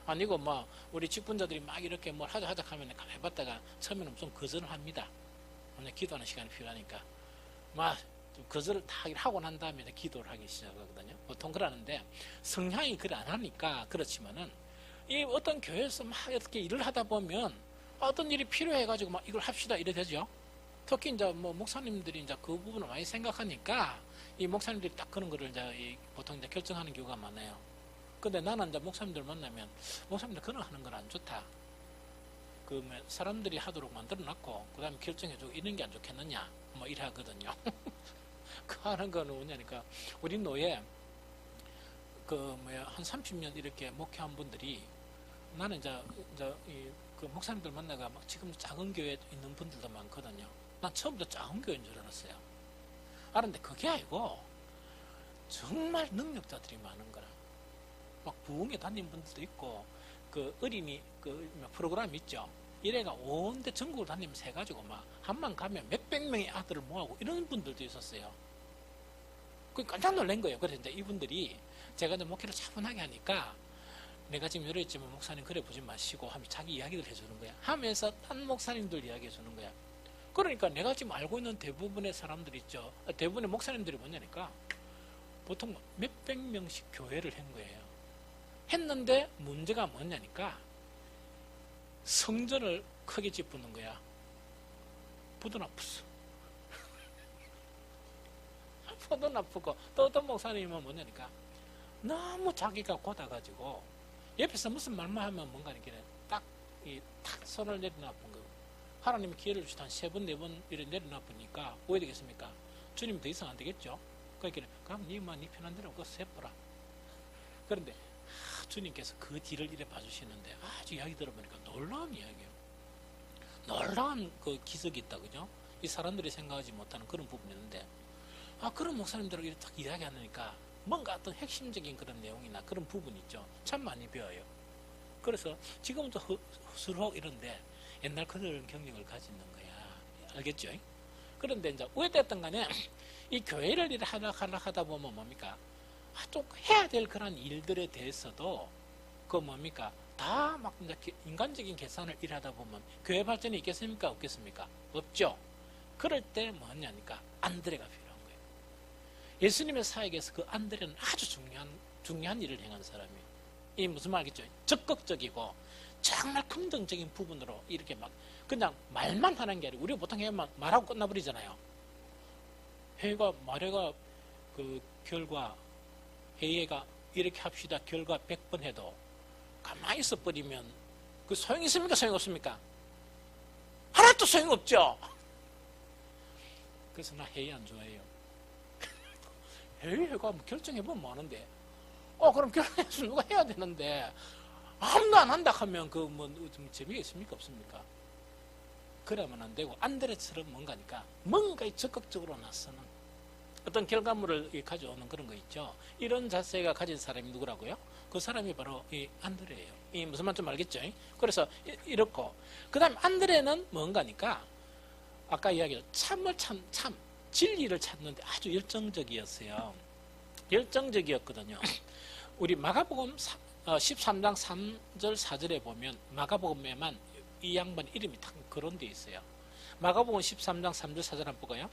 아니고 뭐 우리 직분자들이 막 이렇게 뭘 하자 하면 가만히 봤다가 처음에는 좀 거절을 합니다. 기도하는 시간이 필요하니까 막 거절을 다 하고 난 다음에 기도를 하기 시작하거든요. 보통 그러는데 성향이 그래 안 하니까 그렇지만은 이 어떤 교회에서 막 이렇게 일을 하다 보면 어떤 일이 필요해가지고 막 이걸 합시다 이래 되죠. 특히 이제 뭐 목사님들이 이제 그 부분을 많이 생각하니까 이 목사님들이 딱 그런 거를 이제 보통 이제 결정하는 경우가 많아요. 근데 나는 이제 목사님들 만나면 목사님들 그런 거 하는 건 안 좋다. 그 사람들이 하도록 만들어놨고 그 다음에 결정해주고 이런 게 안 좋겠느냐 뭐 이래 하거든요. 그 하는 거는 뭐냐니까 우리 노예 한 30년 이렇게 목회한 분들이 나는 이제 그 목사님들 만나가 막 지금 작은 교회에 있는 분들도 많거든요. 난 처음부터 작은 교회인 줄 알았어요. 그런데 그게 아니고 정말 능력자들이 많은 거라. 막 부흥회 다닌 분들도 있고 그 어린이 그 프로그램 있죠. 이래가 온데 전국을 다니면서 해가지고 막 한만 가면 몇백 명의 아들을 모아고 이런 분들도 있었어요. 그 깜짝 놀란 거예요. 그래서 이제 이분들이 제가 이제 목회를 차분하게 하니까 내가 지금 이랬지만 목사님 그래 보지 마시고 하면 자기 이야기를 해주는 거야. 하면서 딴 목사님들 이야기해 주는 거야. 그러니까 내가 지금 알고 있는 대부분의 사람들 있죠. 대부분의 목사님들이 뭐냐니까 보통 몇백 명씩 교회를 한 거예요. 했는데 문제가 뭐냐니까 성전을 크게 짓부는 거야. 부도 나쁘어. 부도 나쁘고 또 어떤 목사님은 뭐냐니까 너무 자기가 고다가지고 옆에서 무슨 말만 하면 뭔가 이렇게 딱 손을 내려놔본 거. 하나님이 기회를 주시다 한 3번, 4번 이렇게 내려놔보니까 왜 되겠습니까? 주님 더 이상 안 되겠죠? 그러니까 그럼 네 편한 대로 그거 세보라. 그런데 주님께서 그 뒤를 이래 봐주시는데 아주 이야기 들어보니까 놀라운 이야기예요. 놀라운 그 기적이 있다, 그죠? 이 사람들이 생각하지 못하는 그런 부분이 있는데 그런 목사님들하고 이렇게 딱 이야기하니까 뭔가 어떤 핵심적인 그런 내용이나 그런 부분이 있죠. 참 많이 배워요. 그래서 지금도 허술하고 이런데 옛날 그런 경력을 가지는 거야. 알겠죠? 그런데 이제 왜 됐든 간에 이 교회를 일을 하다 보면 뭡니까? 좀 해야 될 그런 일들에 대해서도 그 뭡니까? 다 막 인간적인 계산을 일하다 보면 교회 발전이 있겠습니까? 없겠습니까? 없죠. 그럴 때 뭐냐니까 안드레가 필요한 거예요. 예수님의 사역에서 그 안드레는 아주 중요한 일을 행한 사람이에요. 이 무슨 말이겠죠? 적극적이고 정말 긍정적인 부분으로 이렇게 막 그냥 말만 하는 게 아니고 우리가 보통 회의만 말하고 끝나버리잖아요. 회의가 말해가 그 결과 회의가 이렇게 합시다 결과 100번 해도 가만히 있어 버리면 그 소용이 있습니까? 소용이 없습니까? 하나도 소용이 없죠. 그래서 나 회의 안 좋아해요. 회의가 뭐 결정해보면 뭐하는데 그럼 결정해서 누가 해야 되는데 아무도 안 한다 하면 그 뭐 좀 재미가 있습니까? 없습니까? 그러면 안 되고 안드레처럼 뭔가 적극적으로 나서는 어떤 결과물을 가져오는 그런 거 있죠. 이런 자세가 가진 사람이 누구라고요? 그 사람이 바로 이 안드레예요. 이 무슨 말 좀 알겠죠? 그래서 이렇고 그 다음에 안드레는 뭔가니까 아까 이야기했죠. 참 진리를 찾는데 아주 열정적이었어요. 열정적이었거든요. 우리 마가복음 13장 3절 4절에 보면 마가복음에만 이 양반 이름이 딱 거론되어 있어요. 마가복음 13장 3절 4절 한번 볼까요?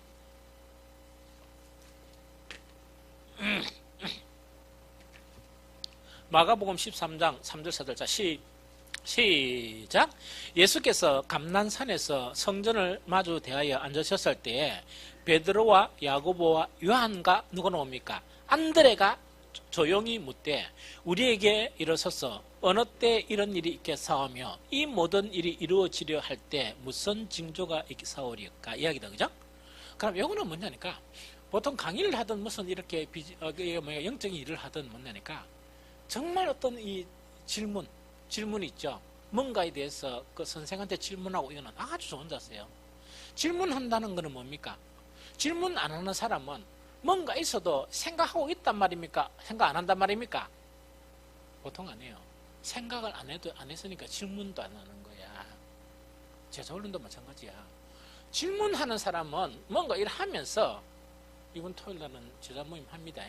마가복음 13장 3절 4절 자 시작. 예수께서 감난산에서 성전을 마주 대하여 앉으셨을 때에 베드로와 야고보와 요한과 누가 나옵니까? 안드레가 조용히 묻되 우리에게 일어서서 어느 때 이런 일이 있겠사오며 이 모든 일이 이루어지려 할 때 무슨 징조가 있사오리까 이야기다. 그죠? 그럼 요거는 뭐냐니까 보통 강의를 하든 무슨 이렇게 영적인 일을 하든 뭐냐니까 정말 어떤 이 질문이 있죠. 뭔가에 대해서 그 선생한테 질문하고 이거는 아주 좋은 자세요. 질문한다는 것은 뭡니까? 질문 안 하는 사람은 뭔가 있어도 생각하고 있단 말입니까? 생각 안 한단 말입니까? 보통 안 해요. 생각을 안 했으니까 질문도 안 하는 거야. 제자훈련도 마찬가지야. 질문하는 사람은 뭔가 일을 하면서 이번 토요일 날은 제자 모임 합니다.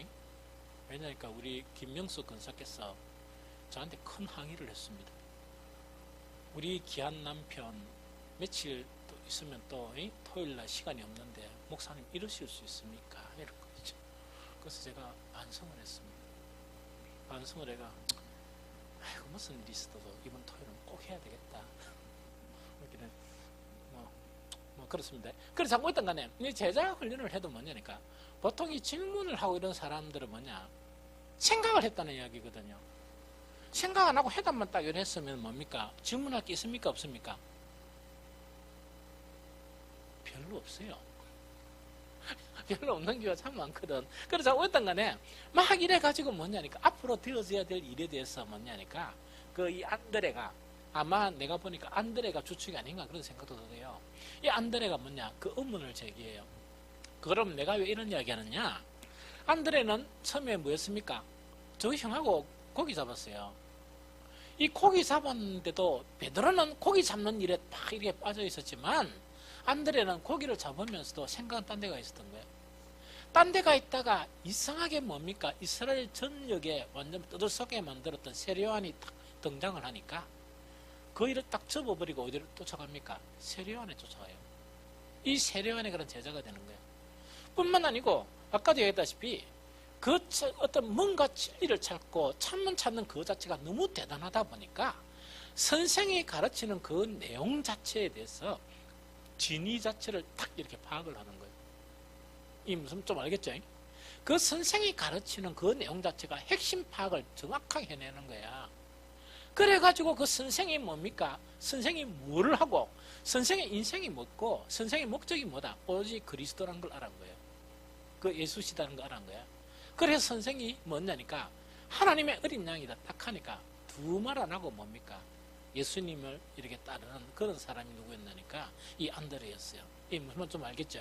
왜냐니까 우리 김명수 권사께서 저한테 큰 항의를 했습니다. 우리 귀한 남편 며칠 또 있으면 또 토요일 날 시간이 없는데 목사님 이러실 수 있습니까? 이런 거죠. 그래서 제가 반성을 했습니다. 반성을 해가 아이고 무슨 일이 있어도 이번 토요일은 꼭 해야 되겠다. 뭐 그렇습니다. 그래서 자꾸 어떤 간에 제자 훈련을 해도 뭐냐니까 보통 이 질문을 하고 이런 사람들은 뭐냐 생각을 했다는 이야기거든요. 생각 안 하고 해답만 딱 이랬으면 뭡니까? 질문할 게 있습니까? 없습니까? 별로 없어요. 별로 없는 경우가 참 많거든. 그래서 어떤 간에 막 이래가지고 뭐냐니까 앞으로 되어져야 될 일에 대해서 뭐냐니까 그 이 안드레가 아마 내가 보니까 안드레가 주축이 아닌가 그런 생각도 들어요. 이 안드레가 뭐냐 그 의문을 제기해요. 그럼 내가 왜 이런 이야기 하느냐? 안드레는 처음에 뭐였습니까? 저희 형하고 고기 잡았어요. 이 고기 잡았는데도 베드로는 고기 잡는 일에 딱 이렇게 빠져 있었지만 안드레는 고기를 잡으면서도 생각은 딴 데가 있었던 거예요. 딴 데가 있다가 이상하게 뭡니까? 이스라엘 전역에 완전 떠들썩게 만들었던 세례요한이 딱 등장을 하니까 그 일을 딱 접어버리고 어디를 쫓아갑니까? 세례요한에 쫓아가요. 이 세례요한의 그런 제자가 되는 거예요. 뿐만 아니고 아까도 얘기했다시피 그 어떤 뭔가 진리를 찾고 찾는 그 자체가 너무 대단하다 보니까 선생이 가르치는 그 내용 자체에 대해서 진위 자체를 딱 이렇게 파악을 하는 거예요. 이 무슨 좀 알겠죠? 그 선생이 가르치는 그 내용 자체가 핵심 파악을 정확하게 해내는 거야. 그래가지고 그 선생이 뭡니까? 선생이 뭐를 하고 선생의 인생이 뭐고 선생의 목적이 뭐다? 오직 그리스도라는 걸 알은 거예요. 그 예수시다는 걸 알은 거야. 그래서 선생이 뭐냐니까 하나님의 어린 양이다 딱 하니까 두 말 안 하고 뭡니까? 예수님을 이렇게 따르는 그런 사람이 누구였나니까 이 안드레였어요. 이 무슨 좀 알겠죠?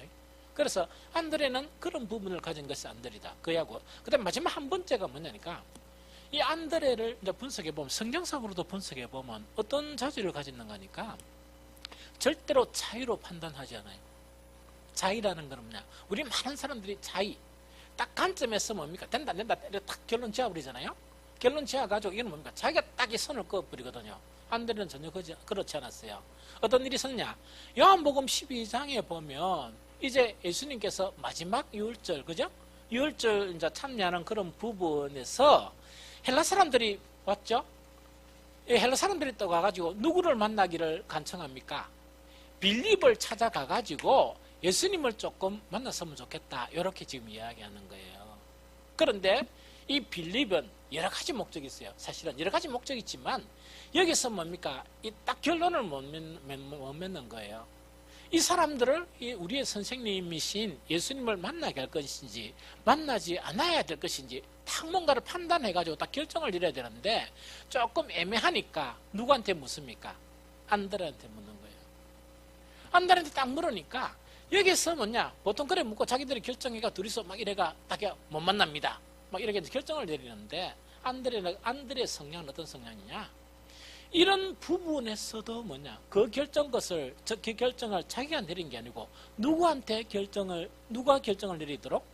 그래서 안드레는 그런 부분을 가진 것이 안드레다. 그야고 그다음 마지막 한 번째가 뭐냐니까 이 안드레를 이제 분석해보면 성경적으로도 분석해보면 어떤 자질을 가졌는가 하니까 절대로 자의로 판단하지 않아요. 자의라는 건 뭐냐? 우리 많은 사람들이 자의 딱 관점에서 뭡니까? 된다 안 된다 딱 결론 지어버리잖아요. 결론 지어가지고 이건 뭡니까? 자기가 딱 이 선을 그어버리거든요. 안드레는 전혀 그렇지 않았어요. 어떤 일이 있었냐? 요한복음 12장에 보면 이제 예수님께서 마지막 유월절 그죠? 유월절 이제 참여하는 그런 부분에서 헬라 사람들이 왔죠? 헬라 사람들이 또 가가지고 누구를 만나기를 간청합니까? 빌립을 찾아가가지고 예수님을 조금 만났으면 좋겠다. 이렇게 지금 이야기하는 거예요. 그런데 이 빌립은 여러 가지 목적이 있어요. 사실은 여러 가지 목적이 있지만 여기서 뭡니까? 이 딱 결론을 못 맺는 거예요. 이 사람들을 우리의 선생님이신 예수님을 만나게 할 것인지 만나지 않아야 될 것인지 다 딱 뭔가를 판단해가지고 딱 결정을 내려야 되는데 조금 애매하니까 누구한테 묻습니까? 안드레한테 묻는 거예요. 안드레한테 딱 물으니까 여기서 뭐냐, 보통 그래 묻고 자기들이 결정해가 둘이서 막 이래가 딱 못 만납니다. 막 이렇게 결정을 내리는데 안드레의 성향은 어떤 성향이냐? 이런 부분에서도 뭐냐, 그 결정을 자기가 내린 게 아니고 누가 결정을 내리도록?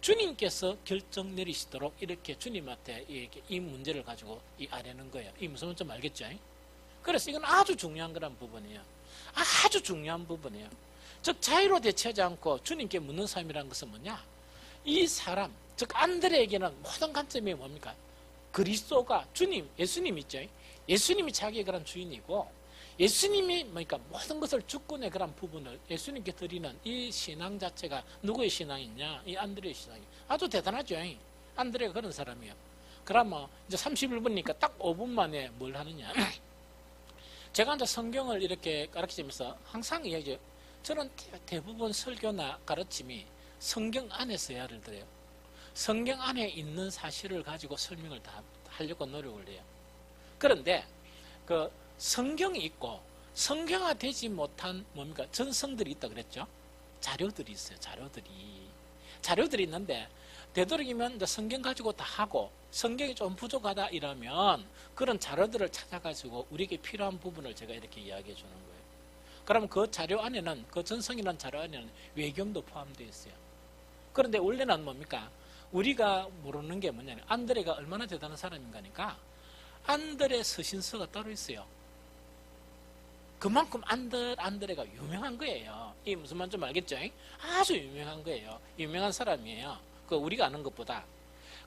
주님께서 결정 내리시도록 이렇게 주님한테 이 문제를 가지고 아뢰는 거예요. 이 무슨 말인지 좀 알겠죠? 그래서 이건 아주 중요한 그런 부분이에요. 아주 중요한 부분이에요. 즉 자유로 대처하지 않고 주님께 묻는 삶이라는 것은 뭐냐? 이 사람, 즉 안드레에게는 모든 관점이 뭡니까? 그리스도가 예수님 있죠? 예수님이 자기의 그런 주인이고 예수님이 뭐니까 모든 것을 주권의 그런 부분을 예수님께 드리는 이 신앙 자체가 누구의 신앙이냐? 이 안드레의 신앙이 아주 대단하죠. 안드레가 그런 사람이에요. 그러면 이제 31분이니까 딱 5분 만에 뭘 하느냐? 제가 이제 성경을 이렇게 가르치면서 항상 이야기해요. 저는 대부분 설교나 가르침이 성경 안에서 예를 들어요. 성경 안에 있는 사실을 가지고 설명을 다 하려고 노력을 해요. 그런데 그 성경이 있고 성경화되지 못한 뭡니까? 전성들이 있다 그랬죠. 자료들이 있어요. 자료들이 있는데 되도록이면 이제 성경 가지고 다 하고 성경이 좀 부족하다 이러면 그런 자료들을 찾아가지고 우리에게 필요한 부분을 제가 이렇게 이야기해 주는 거예요. 그러면 그 자료 안에는, 그 전성이라는 자료 안에는 외경도 포함되어 있어요. 그런데 원래는 뭡니까? 우리가 모르는 게 뭐냐면 안드레가 얼마나 대단한 사람인가니까 안드레 서신서가 따로 있어요. 그만큼 안드레가 유명한 거예요. 이 무슨 말인지 좀 알겠죠? 아주 유명한 거예요. 유명한 사람이에요. 그 우리가 아는 것보다.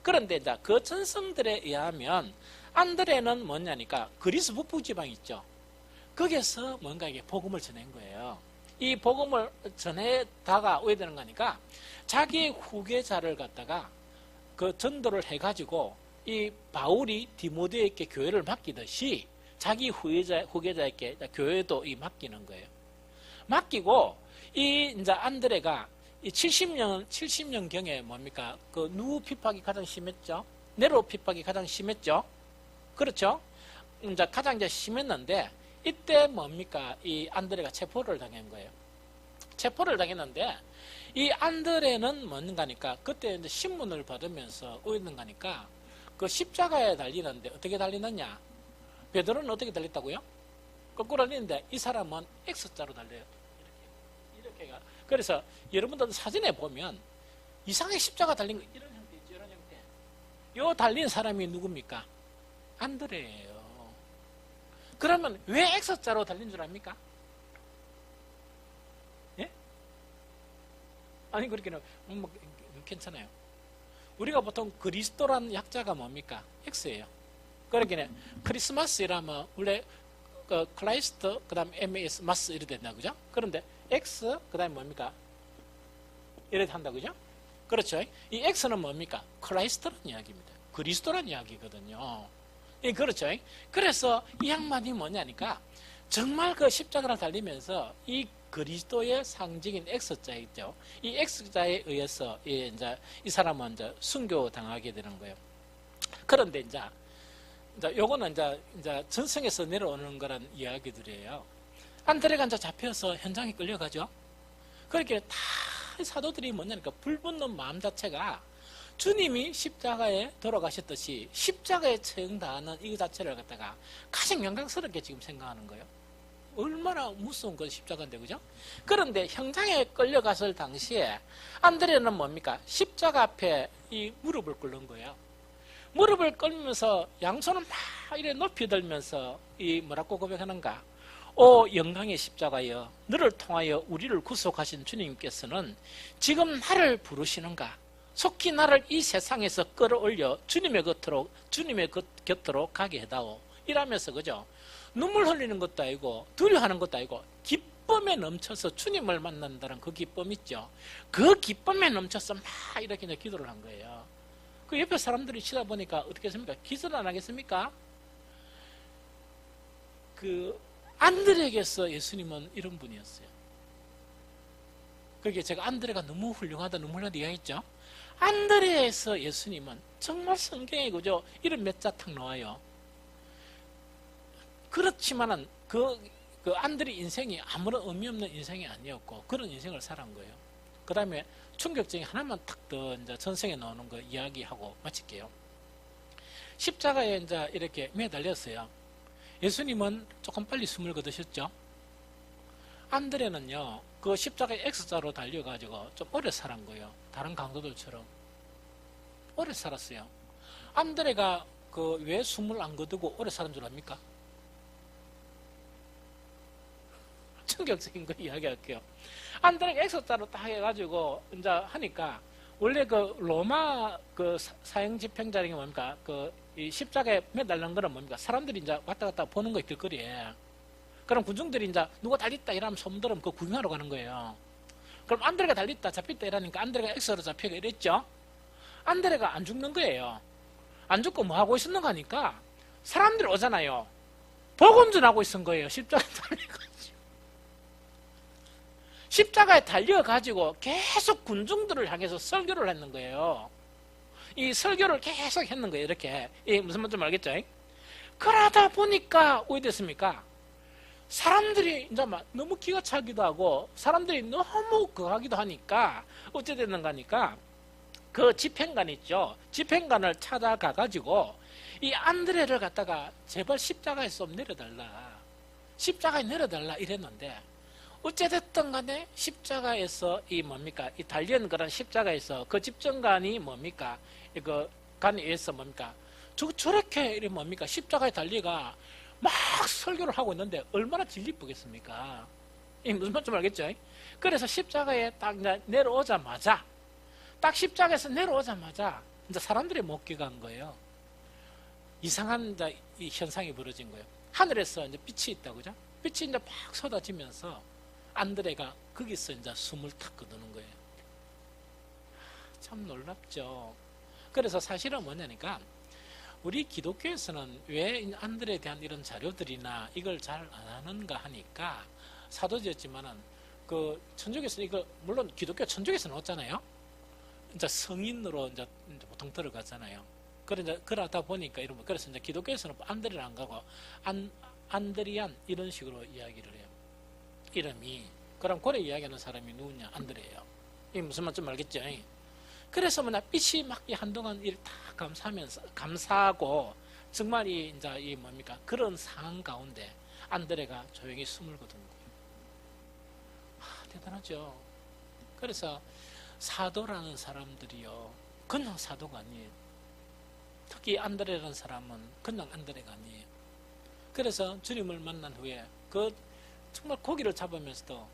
그런데 이제 그 전성들에 의하면 안드레는 뭐냐니까 그리스 북부 지방 있죠. 거기서 뭔가 이게 복음을 전한 거예요. 이 복음을 전해다가 왜 되는 거니까 자기의 후계자를 갖다가 그 전도를 해가지고 이 바울이 디모데에게 교회를 맡기듯이 자기 후계자에게 교회도 맡기는 거예요. 맡기고 이 이제 안드레가 이 70년 경에 뭡니까? 그 누구 핍박이 가장 심했죠? 네로 핍박이 가장 심했죠? 그렇죠? 이제 가장 이제 심했는데 이때 뭡니까? 이 안드레가 체포를 당한 거예요. 체포를 당했는데 이 안드레는 뭔가니까 그때 이제 신문을 받으면서 오였는가니까 그 십자가에 달리는데 어떻게 달리느냐? 베드로는 어떻게 달렸다고요? 거꾸로 달리는데 이 사람은 X자로 달려요. 이렇게가. 그래서 여러분들 사진에 보면 이상하게 십자가 달린 거 이런 형태 있죠. 이런 형태. 요 달린 사람이 누굽니까? 안드레예요. 그러면 왜 X자로 달린 줄 압니까? 예? 아니 그렇게는 뭐 괜찮아요. 우리가 보통 그리스도라는 약자가 뭡니까? X예요. 그러기는 크리스마스 이라면 원래 클라이스트 그다음 MS 마스 이래 된다 그죠? 그런데 X 그다음에 뭡니까? 이래 한다 그죠? 그렇죠? 이 X는 뭡니까? 크라이스트라는 이야기입니다. 그리스도라는 이야기거든요. 예, 그렇죠? 그래서 이 양반이 뭐냐니까 정말 그 십자가를 달리면서 이 그리스도의 상징인 X자 있죠. 이 X자에 의해서 이제 이 사람은 이제 순교 당하게 되는 거예요. 그런데 이제 요거는 이제 전성에서 내려오는 거란 이야기들이에요. 안드레가 이제 잡혀서 현장에 끌려가죠. 그렇게 다 사도들이 뭐냐니까 불붙는 마음 자체가 주님이 십자가에 돌아가셨듯이 십자가에 처형당하는 이 자체를 갖다가 가장 영광스럽게 지금 생각하는 거예요. 얼마나 무서운 건 십자가인데 그죠? 그런데 현장에 끌려갔을 당시에 안드레는 뭡니까? 십자가 앞에 이 무릎을 꿇는 거예요. 무릎을 꿇으면서 양손을 막 이래 높이 들면서 이 뭐라고 고백하는가? 오 영광의 십자가여, 너를 통하여 우리를 구속하신 주님께서는 지금 나를 부르시는가? 속히 나를 이 세상에서 끌어올려 주님의 곁으로 가게 해다오. 이러면서 그죠? 눈물 흘리는 것도 아니고 두려워하는 것도 아니고 기쁨에 넘쳐서 주님을 만난다는 그 기쁨 있죠. 그 기쁨에 넘쳐서 막 이렇게 기도를 한 거예요. 그 옆에 사람들이 치다 보니까 어떻게 했습니까? 기도를 안 하겠습니까? 그 안드레에게서 예수님은 이런 분이었어요. 그게 제가 안드레가 너무 훌륭하다 이야기했죠. 안드레에서 예수님은 정말 성경에 그죠? 이런 몇 자 탁 나와요. 그렇지만은 그 안드레 인생이 아무런 의미 없는 인생이 아니었고 그런 인생을 살아온 거예요. 그 다음에 충격적인 하나만 탁 더 이제 전생에 나오는 거 이야기하고 마칠게요. 십자가에 이제 이렇게 매달렸어요. 예수님은 조금 빨리 숨을 거두셨죠. 안드레는요, 그 십자가에 X자로 달려가지고 좀 오래 살은 거예요. 다른 강도들처럼. 오래 살았어요. 안드레가 그 왜 숨을 안 거두고 오래 살은 줄 압니까? 충격적인 거 이야기할게요. 안드레가 X자로 딱 해가지고 이제 하니까 원래 그 로마 그 사형 집행자라는 게 뭡니까? 이 십자가에 매달린 거는 뭡니까? 사람들이 이제 왔다 갔다 보는 거 길거리에. 그럼 군중들이 이제 누가 달렸다 이러면 소문 들으면 그 구경하러 가는 거예요. 그럼 안드레가 달렸다 잡혔다 이러니까 안드레가 X로 잡히고 이랬죠. 안드레가 안 죽는 거예요. 안 죽고 뭐 하고 있었는가 하니까 사람들이 오잖아요. 복음전하고 있은 거예요. 십자가에 달려가지고. 십자가에 달려가지고 계속 군중들을 향해서 설교를 했는 거예요. 이 설교를 계속 했는 거예요. 이렇게. 무슨 말인지 알겠죠? 그러다 보니까 어떻게 됐습니까? 사람들이 이제 막 너무 기가 차기도 하고 사람들이 너무 그하기도 하니까 어찌 됐는가 하니까 그 집행관 있죠. 집행관을 찾아가 가지고 이 안드레를 갖다가 제발 십자가에서 좀 내려달라. 십자가에 내려달라 이랬는데 어찌됐든 간에 십자가에서 이 뭡니까? 이 달린 그런 십자가에서 그 집정관이 뭡니까? 그 관에 의해서 뭡니까? 저렇게 뭡니까? 십자가에 달리가 막 설교를 하고 있는데 얼마나 진리쁘겠습니까? 무슨 말인지 알겠죠? 그래서 십자가에 딱 내려오자마자 딱 십자가에서 내려오자마자 이제 사람들이 못 기간 거예요. 이상한 이제 이 현상이 벌어진 거예요. 하늘에서 이제 빛이 있다, 그죠? 빛이 이제 막 쏟아지면서 안드레가 거기서 이제 숨을 탁 거두는 거예요. 참 놀랍죠. 그래서 사실은 뭐냐니까 우리 기독교에서는 왜 안드레에 대한 이런 자료들이나 이걸 잘 안 하는가 하니까 사도지었지만은 그 천주교에서 이거 물론 기독교 천주교에서 나왔잖아요. 이제 성인으로 이제 보통 들어가잖아요. 그러다 보니까 이런 그래서 이제 기독교에서는 안드레를 안 가고 안드리안 이런 식으로 이야기를 해요. 이름이. 그럼 고래 이야기하는 사람이 누구냐? 안드레예요. 이 무슨 말 좀 알겠죠? 그래서 뭐냐 빛이 막 한동안 일 다 감사하고 정말 이제 이 뭡니까 그런 상황 가운데 안드레가 조용히 숨을 거둔 거예요. 대단하죠. 그래서 사도라는 사람들이요 그냥 사도가 아니에요. 특히 안드레라는 사람은 그냥 안드레가 아니에요. 그래서 주님을 만난 후에 그 정말 고기를 잡으면서도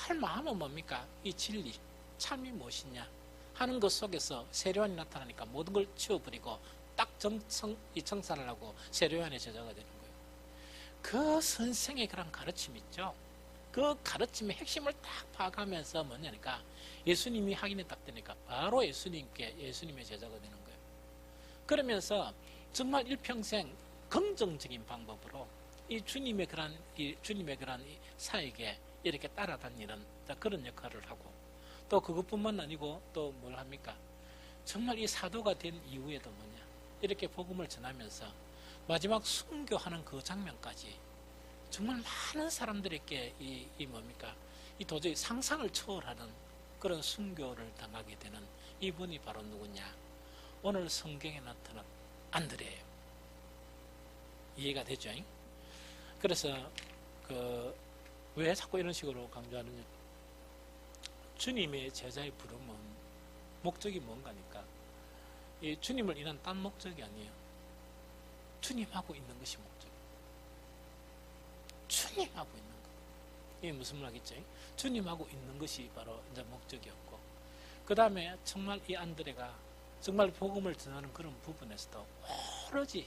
늘 마음은 뭡니까? 이 진리, 참이 무엇이냐 하는 것 속에서 세례요한이 나타나니까 모든 걸 치워버리고 딱 정산을 하고 세례요한의 제자가 되는 거예요. 그 선생의 그런 가르침 있죠. 그 가르침의 핵심을 딱 파악하면서 뭐냐니까 예수님이 확인에 딱 되니까 바로 예수님의 제자가 되는 거예요. 그러면서 정말 일평생 긍정적인 방법으로 이 주님의 그런 사에게 이렇게 따라다니는 그런 역할을 하고 또 그것뿐만 아니고 또 뭘 합니까? 정말 이 사도가 된 이후에도 뭐냐 이렇게 복음을 전하면서 마지막 순교하는 그 장면까지 정말 많은 사람들에게 이 뭡니까? 이 도저히 상상을 초월하는 그런 순교를 당하게 되는 이분이 바로 누구냐? 오늘 성경에 나타난 안드레예요. 이해가 되죠? 그래서 왜 자꾸 이런 식으로 강조하느냐? 주님의 제자의 부름은 목적이 뭔가니까 이 주님을 인한 딴 목적이 아니에요. 주님하고 있는 것이 목적이에요. 주님하고 있는 것. 이게 무슨 말이겠죠? 주님하고 있는 것이 바로 이제 목적이었고 그 다음에 정말 이 안드레가 정말 복음을 전하는 그런 부분에서도 오로지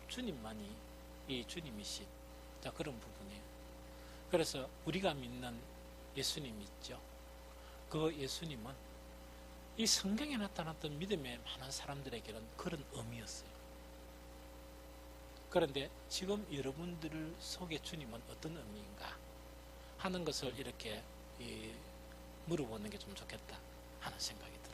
주님만이 이 주님이신 그런 부분이에요. 그래서 우리가 믿는 예수님 있죠. 그 예수님은 이 성경에 나타났던 믿음의 많은 사람들에게는 그런 의미였어요. 그런데 지금 여러분들 속에 주님은 어떤 의미인가 하는 것을 이렇게 물어보는 게 좀 좋겠다 하는 생각이 듭니다.